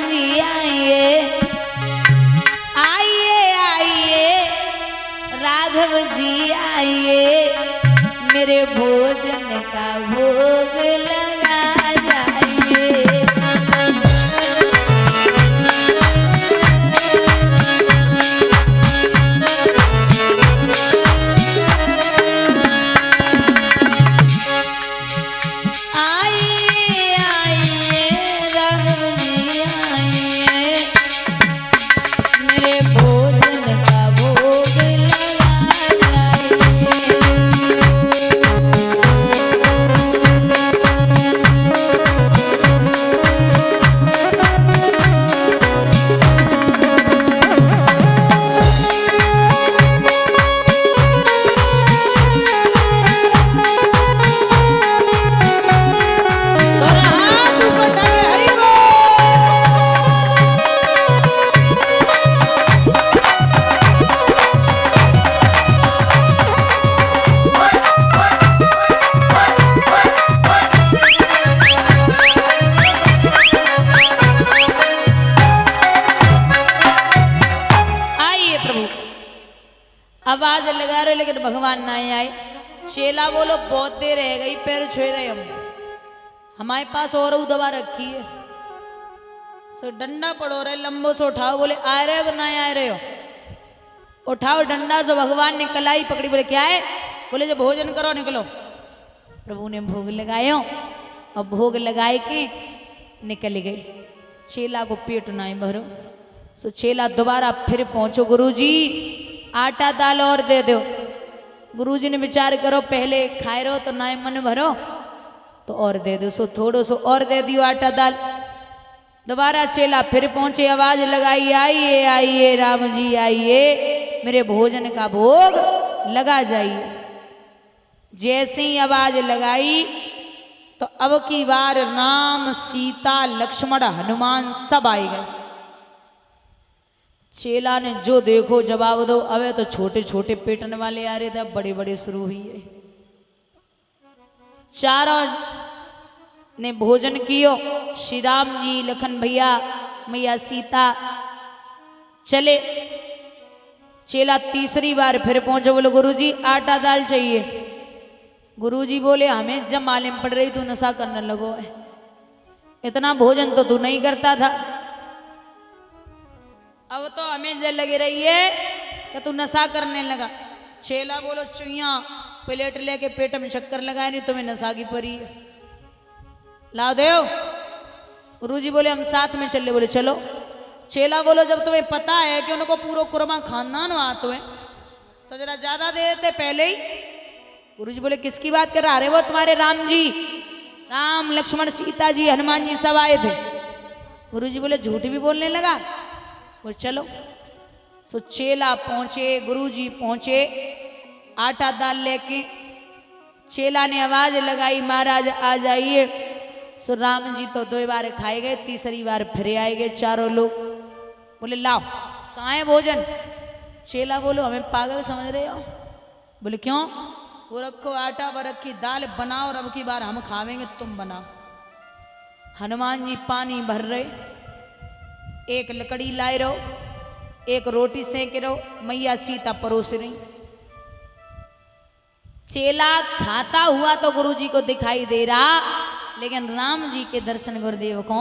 जी आइए आइए आइए राघव जी आइए मेरे भोजन का भोग लगा जाइए। आइए आइए राघव जी आइए मेरे भोजन का भोग लगा जाइए। आवाज लगा रहे लेकिन भगवान ना आए। चेला बोलो बहुत देर रह गई पैर छुए रहे हम हमारे पास और दवा रखी है सो डंडा पड़ो रहे लंबो से उठाओ बोले आ रहे हो ना आ रहे हो उठाओ डंडा से भगवान ने कलाई पकड़ी बोले क्या है बोले जो भोजन करो निकलो। प्रभु ने भोग लगाए और भोग लगाए के निकल गए। चेला को पेट ना भरो सो चेला दोबारा फिर पहुंचो गुरुजी आटा दाल और दे दो। गुरुजी ने विचार करो पहले खाए रहो तो ना मन भरो तो और दे दो सो थोड़ो सो और दे दियो आटा दाल। दोबारा चेला फिर पहुंचे आवाज लगाई आइए आइए राम जी आइए मेरे भोजन का भोग लगा जाइए। जैसे ही आवाज लगाई तो अब की बार राम सीता लक्ष्मण हनुमान सब आए गए। चेला ने जो देखो जवाब दो अबे तो छोटे छोटे पेटन वाले आ रहे थे बड़े बड़े शुरू हुई है। चारों ने भोजन कियो श्री राम जी लखन भैया मैया सीता चले। चेला तीसरी बार फिर पहुंचे बोले गुरुजी आटा दाल चाहिए। गुरुजी बोले हमें जब मालूम पड़ रही तू नशा करने लगो है इतना भोजन तो तू नहीं करता था अब तो हमें जल लगी रही है कि तू नशा करने लगा। चेला बोलो चुईया प्लेट लेके पेट में चक्कर लगाए नहीं तुम्हें नशा की परी लाओ देव। गुरुजी बोले हम साथ में चले बोले चलो। चेला बोलो जब तुम्हें पता है कि उनको पूरा कुर्मा खानदान आते हैं तो जरा ज्यादा दे देते पहले ही। गुरुजी बोले किसकी बात कर रहा है वो तुम्हारे राम जी राम लक्ष्मण सीता जी हनुमान जी सब आए थे। गुरुजी बोले झूठ भी बोलने लगा बोले चलो। सो चेला पहुंचे गुरुजी पहुंचे आटा दाल लेके। चेला ने आवाज लगाई महाराज आ जाइए। सो राम जी तो 2 बार खाए गए तीसरी बार फिर आए गए चारों लोग। बोले लाओ कहाँ है भोजन। चेला बोलो हमें पागल समझ रहे हो। बोले क्यों वो रखो आटा वो रखी दाल बनाओ और अब की बार हम खावेंगे तुम बनाओ। हनुमान जी पानी भर रहे एक लकड़ी लाए रहो एक रोटी सेक रहो मैया सीता परोस रही। चेला खाता हुआ तो गुरुजी को दिखाई दे रहा लेकिन राम जी के दर्शन गुरुदेव को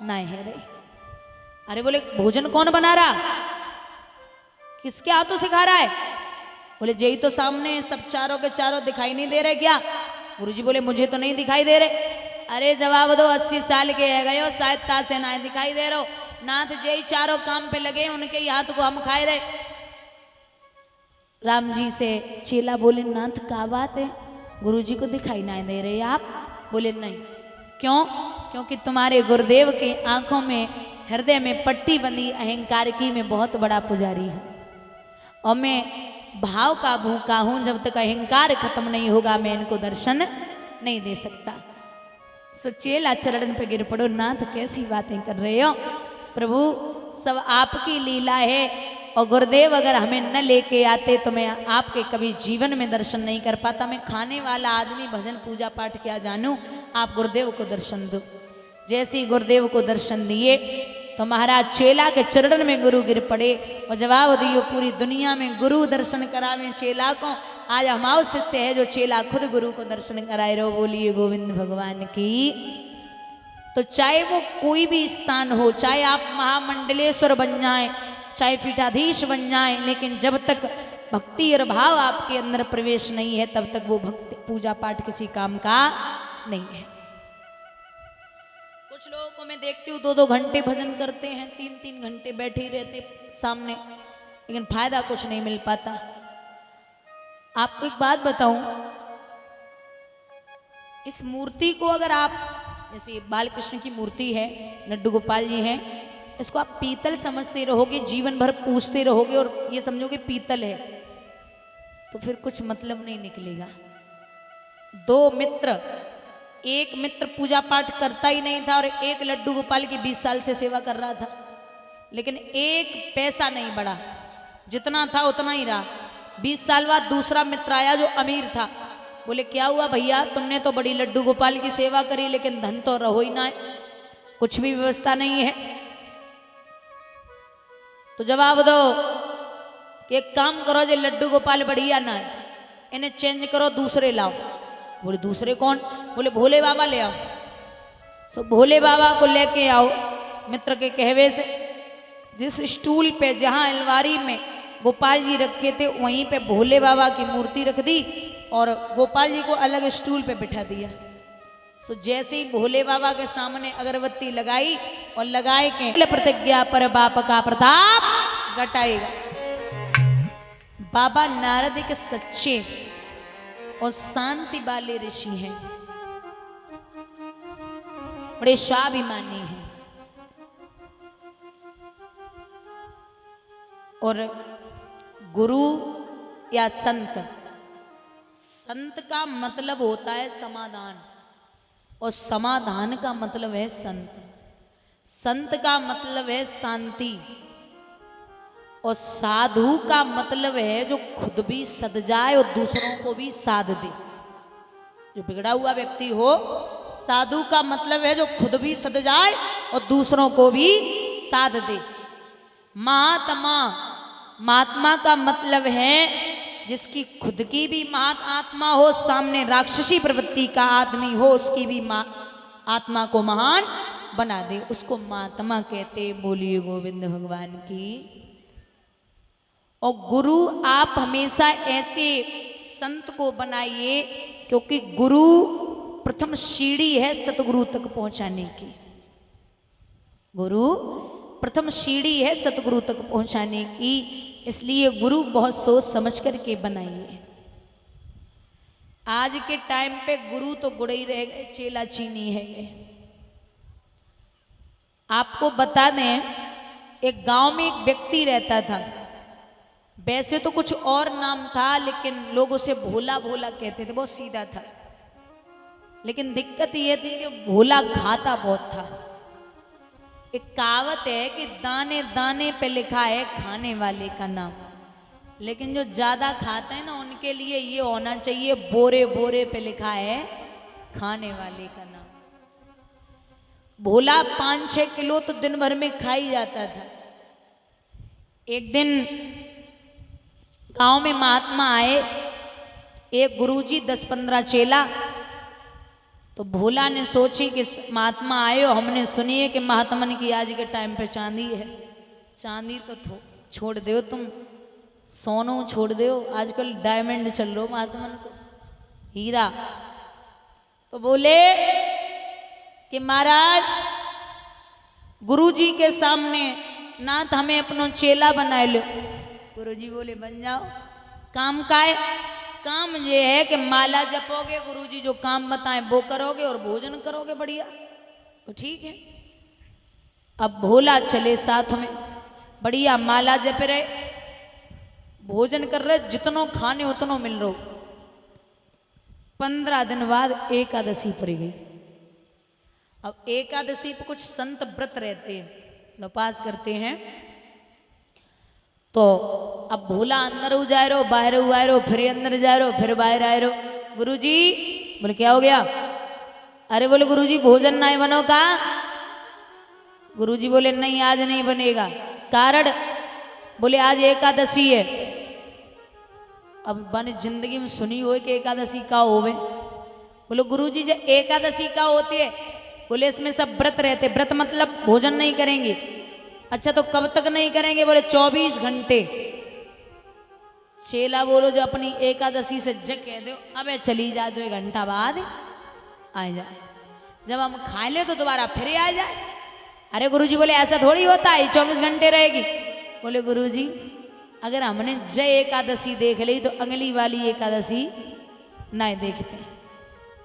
नहीं है रहे। अरे बोले भोजन कौन बना रहा किसके हाथों से खा रहा है। बोले जय तो सामने सब चारों के चारों दिखाई नहीं दे रहे क्या। गुरुजी बोले मुझे तो नहीं दिखाई दे रहे। अरे जवाब दो 80 साल के है गए हो शायद से ना दिखाई दे रहे हो नाथ जय चारों काम पे लगे उनके ही हाथ को हम खाए रहे। राम जी से चेला बोले नाथ क्या बात है गुरुजी को दिखाई ना दे रहे आप। बोले नहीं क्यों क्योंकि तुम्हारे गुरुदेव के आंखों में हृदय में पट्टी बंधी अहंकार की मैं बहुत बड़ा पुजारी हूँ और मैं भाव का भूखा हूँ। जब तक अहंकार खत्म नहीं होगा मैं इनको दर्शन नहीं दे सकता। सो चेला चरण पे गिर पड़ो नाथ कैसी बातें कर रहे हो प्रभु सब आपकी लीला है और गुरुदेव अगर हमें न लेके आते तो मैं आपके कभी जीवन में दर्शन नहीं कर पाता। मैं खाने वाला आदमी भजन पूजा पाठ क्या जानूं। आप गुरुदेव को दर्शन दो। जैसे ही गुरुदेव को दर्शन दिए तो महाराज चेला के चरण में गुरु गिर पड़े और जवाब दियो पूरी दुनिया में गुरु दर्शन करावे चेला को। आज हमारा शिष्य है जो चेला खुद गुरु को दर्शन कराए रहो। बोलिए गोविंद भगवान की। तो चाहे वो कोई भी स्थान हो, चाहे आप महामंडलेश्वर बन जाएं, चाहे पीठाधीश बन जाएं, लेकिन जब तक भक्ति और भाव आपके अंदर प्रवेश नहीं है तब तक वो भक्ति पूजा पाठ किसी काम का नहीं है। कुछ लोगों को मैं देखती हूँ 2-2 घंटे भजन करते हैं, 3-3 घंटे बैठे ही रहते सामने, लेकिन फायदा कुछ नहीं मिल पाता। आपको एक बात बताऊं, इस मूर्ति को अगर आप, जैसे बालकृष्ण की मूर्ति है, लड्डू गोपाल जी हैं, इसको आप पीतल समझते रहोगे, जीवन भर पूछते रहोगे और ये समझोगे पीतल है, तो फिर कुछ मतलब नहीं निकलेगा। 2 मित्र, एक मित्र पूजा पाठ करता ही नहीं था और एक लड्डू गोपाल की 20 साल से सेवा कर रहा था, लेकिन एक पैसा नहीं बढ़ा, जितना था उतना ही रहा। 20 साल बाद दूसरा मित्र आया जो अमीर था। बोले क्या हुआ भैया, तुमने तो बड़ी लड्डू गोपाल की सेवा करी लेकिन धन तो रहो ही ना है, कुछ भी व्यवस्था नहीं है। तो जवाब दो कि एक काम करो, जो लड्डू गोपाल बढ़िया ना है, इन्हें चेंज करो, दूसरे लाओ। बोले दूसरे कौन? बोले भोले बाबा ले आओ। सो भोले बाबा को लेके आओ। मित्र के कहवे से जिस स्टूल पे, जहाँ अलमारी में गोपाल जी रखे थे, वहीं पे भोले बाबा की मूर्ति रख दी और गोपाल जी को अलग स्टूल पे बिठा दिया। सो जैसे ही भोले बाबा के सामने अगरबत्ती लगाई और लगाए के प्रतिज्ञा पर बाप का प्रताप घटाएगा। बाबा नारद के सच्चे और शांति वाले ऋषि हैं, बड़े स्वाभिमानी हैं। और गुरु या संत, संत का मतलब होता है समाधान और समाधान का मतलब है संत। संत का मतलब है शांति और साधु का मतलब है जो खुद भी सद जाए और दूसरों को भी साध दे। जो बिगड़ा हुआ व्यक्ति हो, साधु का मतलब है जो खुद भी सद जाए और दूसरों को भी साध दे। महात्मा, महात्मा का मतलब है जिसकी खुद की भी आत्मा हो, सामने राक्षसी प्रवृत्ति का आदमी हो, उसकी भी आत्मा को महान बना दे, उसको महात्मा कहते। बोलिए गोविंद भगवान की। और गुरु आप हमेशा ऐसे संत को बनाइए, क्योंकि गुरु प्रथम सीढ़ी है सतगुरु तक पहुंचाने की। गुरु प्रथम सीढ़ी है सतगुरु तक पहुंचाने की, इसलिए गुरु बहुत सोच समझ करके बनाइए। आज के टाइम पे गुरु तो गुड़ ही रह गए, चेला चीनी है ये। आपको बता दें, एक गांव में एक व्यक्ति रहता था। वैसे तो कुछ और नाम था, लेकिन लोग उसे भोला भोला कहते थे, बहुत सीधा था। लेकिन दिक्कत ये थी कि भोला खाता बहुत था। एक कहावत है कि दाने दाने पे लिखा है खाने वाले का नाम, लेकिन जो ज्यादा खाते हैं ना उनके लिए ये होना चाहिए बोरे बोरे पे लिखा है खाने वाले का नाम। भोला 5-6 किलो तो दिन भर में खा ही जाता था। एक दिन गांव में महात्मा आए, एक गुरुजी 10-15 चेला। तो भोला ने सोची कि महात्मा आए हो, हमने सुनी है कि महात्मन की आज के टाइम पे चांदी है। चांदी तो छोड़ दो तुम, सोनू छोड़ दो, आजकल डायमंड चल लो महात्मन को, हीरा। तो बोले कि महाराज गुरुजी के सामने नाथ हमें अपनो चेला बना लो। गुरुजी बोले बन जाओ। काम का है? काम ये है कि माला जपोगे, गुरुजी जो काम बताएं वो करोगे और भोजन करोगे बढ़िया। तो ठीक है। अब भोला चले साथ में, बढ़िया माला जप रहे, भोजन कर रहे, जितनों खाने उतनों मिल रहा। 15 दिन बाद एकादशी पड़ गई। अब एकादशी पर कुछ संत व्रत रहते हैं, उपास करते हैं। तो अब भोला अंदर हो जा रहे हो, बाहर हो आए रहो, फिर अंदर जा रहे हो, फिर बाहर आए रहो। गुरुजी बोले क्या हो गया? अरे बोले गुरुजी भोजन नहीं बनो का? गुरुजी बोले नहीं आज नहीं बनेगा। कारण बोले आज एकादशी है। अब मैंने जिंदगी में सुनी हो कि एकादशी का होवे। बोले गुरुजी जब एकादशी का होती है, बोले इसमें सब व्रत रहते। व्रत मतलब भोजन नहीं करेंगे। अच्छा तो कब तक नहीं करेंगे? बोले 24 घंटे। चेला बोलो जो अपनी एकादशी से जग कह दो अबे चली जा, 2 घंटा बाद आ जाए, जब हम खा ले तो दोबारा फिर आ जाए। अरे गुरुजी बोले ऐसा थोड़ी होता है, 24 घंटे रहेगी। बोले गुरुजी अगर हमने जय एकादशी देख ली तो अगली वाली एकादशी नहीं देखते,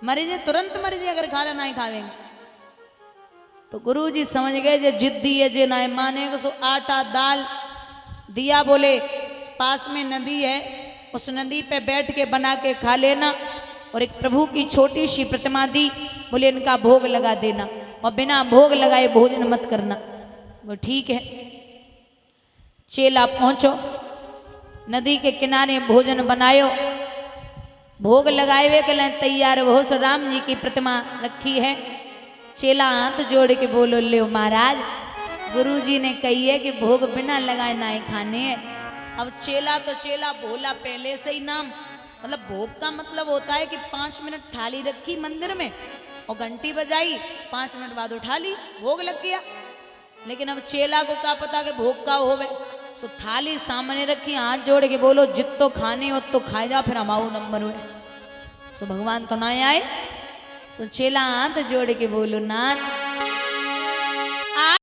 मर जाए तुरंत मर जाए अगर खाना नहीं खावेंगे। तो गुरुजी समझ गए जे जिद्दी है, जे ना मानेगा सो आटा दाल दिया। बोले पास में नदी है, उस नदी पे बैठ के बना के खा लेना, और एक प्रभु की छोटी सी प्रतिमा दी। बोले इनका भोग लगा देना और बिना भोग लगाए भोजन मत करना। वो ठीक है। चेला पहुंचो, नदी के किनारे भोजन बनायो, भोग लगाए हुए के लिए तैयार हो। राम जी की प्रतिमा रखी है। चेला हाथ जोड़ के बोलो ले महाराज गुरुजी ने कही है कि भोग बिना लगाए ना ही खाने हैं। अब चेला तो चेला भोला पहले से ही नाम, मतलब भोग का मतलब होता है कि 5 मिनट थाली रखी मंदिर में और घंटी बजाई, 5 मिनट बाद उठा ली, भोग लग गया। लेकिन अब चेला को क्या पता कि भोग का होवे। सो थाली सामने रखी, हाथ जोड़ के बोलो जितो खाने हो तो खाए जाओ, फिर हमारो नंबर हुए। सो भगवान तो ना आए। सो चेला हाथ जोड़ के बोलो नाथ